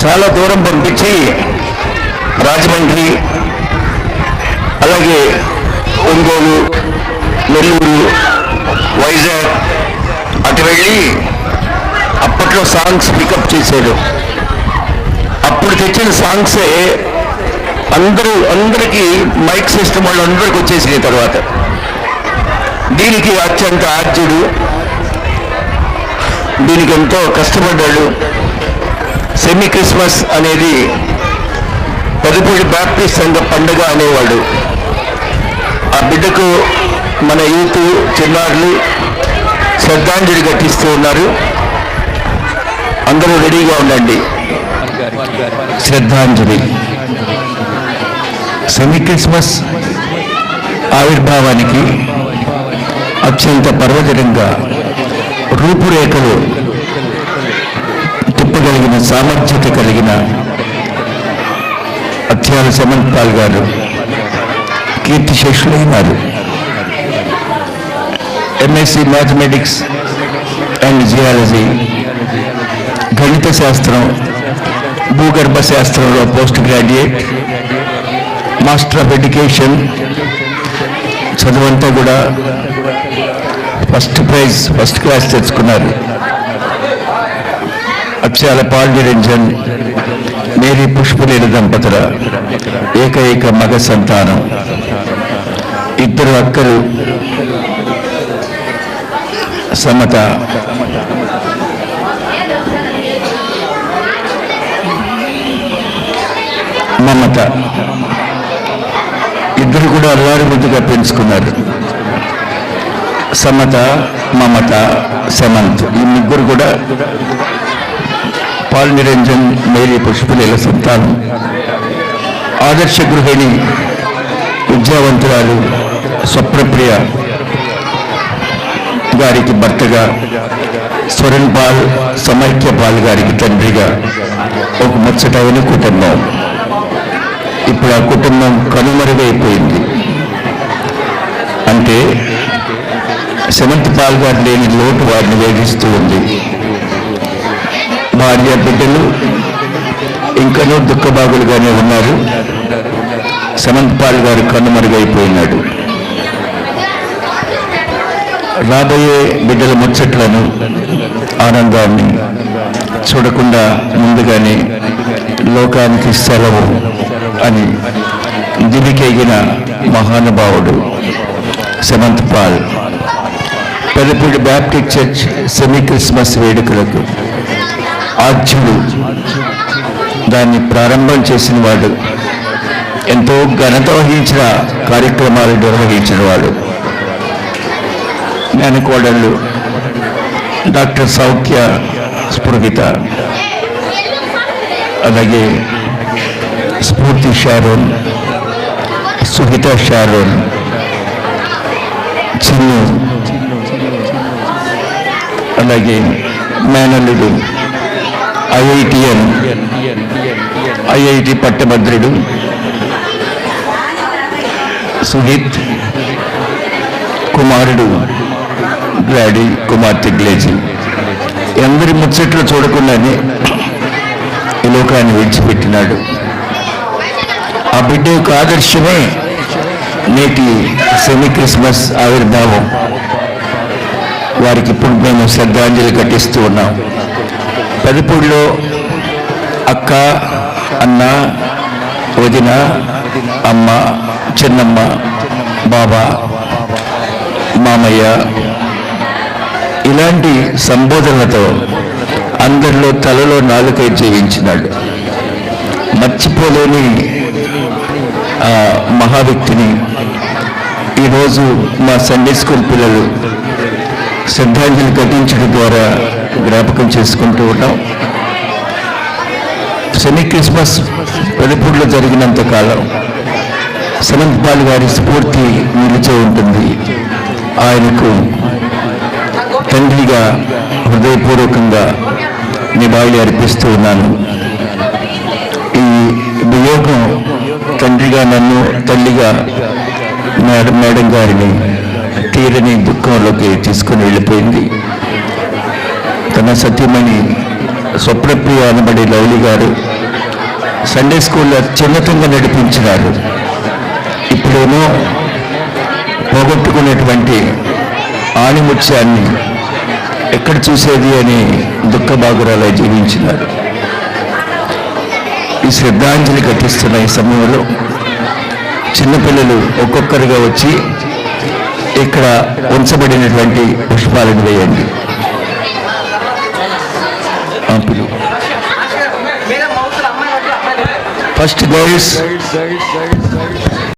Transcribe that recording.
చాలా దూరం పంపించి రాజమండ్రి, అలాగే ఒంగోలు, నెల్లూరు, వైజాగ్ అటు వెళ్ళి అప్పట్లో సాంగ్స్ పికప్ చేశాడు. అప్పుడు తెచ్చిన సాంగ్సే అందరికీ మైక్ సిస్టమ్ వాళ్ళు అందరికి వచ్చేసిన తర్వాత దీనికి అత్యంత ఆద్యుడు, దీనికి ఎంతో కష్టపడ్డాడు. సెమీ క్రిస్మస్ అనేది పెదపూడి బ్యాప్టిస్ట్ సంఘ పండుగ అనేవాడు. ఆ బిడ్డకు మన యూత్ చిన్నారులు శ్రద్ధాంజలి ఘటిస్తూ ఉన్నారు. అందరూ రెడీగా ఉండండి. శ్రద్ధాంజలి. సెమీ క్రిస్మస్ ఆవిర్భావానికి అత్యంత పర్వదినంగా రూపురేఖలు తిప్పగలిగిన సామర్థ్యత కలిగిన అత్యాల సెమంత్ పాల్ గారు కీర్తిశేషులైనారు. ఎంఎస్సి మ్యాథమెటిక్స్ అండ్ జియాలజీ, గణిత శాస్త్రం, భూగర్భ శాస్త్రంలో post graduate, master of education చదువంతా కూడా ఫస్ట్ క్లాస్ తెచ్చుకున్నారు. అక్షయాల పాల్ నిరంజన్, మేరీ పుష్పలీల దంపతుల ఏకైక మగ సంతానం. ఇద్దరు అక్కలు సమత, మమత. ఇద్దరు కూడా అల్లారి ముద్దుగా పెంచుకున్నారు. సమత, మమత, సమంత్, ఈ ముగ్గురు కూడా పాల్ నిరంజన్, మేరీ పుష్పలీల సంతానం. ఆదర్శ గృహిణి, విద్యావంతురాలు స్వప్నప్రియ గారికి భర్తగా, స్వరణ్ పాల్, సమైక్య పాల్ గారికి తండ్రిగా ఒక ముచ్చటైన కుటుంబం. ఇప్పుడు ఆ కుటుంబం కనుమరుగైపోయింది. అంటే సెమంత్ పాల్ గారు లేని లోటు వారిని వేధిస్తూ ఉంది. భార్య, బిడ్డలు ఇంకనూ దుఃఖబాగులుగానే ఉన్నారు. సెమంత్ పాల్ గారు కనుమరుగైపోయినాడు. రాబోయే బిడ్డల ముచ్చట్లను, ఆనందాన్ని చూడకుండా ముందుగానే లోకానికి సెలవు అని దివికెగిన మహానుభావుడు Semanth Paul. Pedapudi Baptist church semi Christmas వేడుకలకు ఆద్యుడు, దాన్ని ప్రారంభం చేసిన వాడు, ఎంతో ఘనత వహించిన కార్యక్రమాలు నిర్వహించిన వాడు. మేనకోడళ్ళు డాక్టర్ సౌఖ్య స్పృహిత, అలాగే స్ఫూర్తి షారోన్, సుహిత షారోన్, చిన్ను, అలాగే మేనల్లుడు ఐఐటి పట్టభద్రుడు సుహిత్, కుమారుడు గ్లాడీ, కుమార్తె గ్లేజీ. అందరి ముచ్చట్లు చూడకుండానే ఈ లోకాన్ని విడిచిపెట్టినాడు. ఆ బిడ్డ యొక్క ఆదర్శమే నేటి సెమీ క్రిస్మస్ ఆవిర్భావం. వారికి ఇప్పుడు మేము శ్రద్ధాంజలి ఘటిస్తూ ఉన్నాం. పెదపూడిలో అక్క, అన్న, వదిన, అమ్మ, చిన్నమ్మ, బాబా, మామయ్య ఇలాంటి సంబోధనలతో అందరిలో తలలో నాలుకై జీవించినాడు. మర్చిపోలేని మహా వ్యక్తిని ఈరోజు మా సండే స్కూల్ పిల్లలు శ్రద్ధాంజలి ఘటించడం ద్వారా జ్ఞాపకం చేసుకుంటూ ఉన్నాం. సెమీ క్రిస్మస్ పెదపూడిలో జరిగినంత కాలం సెమంత్ పాల్ గారి స్ఫూర్తి నిలిచే ఉంటుంది. ఆయనకు తండ్రిగా హృదయపూర్వకంగా నివాళి అర్పిస్తూ ఉన్నాను. ఈ వియోగం తండ్రిగా నన్ను, తల్లిగా మేడం గారిని తీరని దుఃఖంలోకి తీసుకుని వెళ్ళిపోయింది. తన సతీమణి స్వప్నప్రియ అనబడి లవ్లీ గారు సండే స్కూల్లో అత్యున్నతంగా నడిపించినారు. ఇప్పుడేమో పోగొట్టుకునేటువంటి ఆణిముత్యాన్ని ఎక్కడ చూసేది అని దుఃఖభాగురాలై జీవించినారు. ఈ శ్రద్ధాంజలి ఘటిస్తున్న ఈ సమయంలో చిన్నపిల్లలు ఒక్కొక్కరుగా వచ్చి ఇక్కడ ఉంచబడినటువంటి పుష్పాలను వేయండి. First girls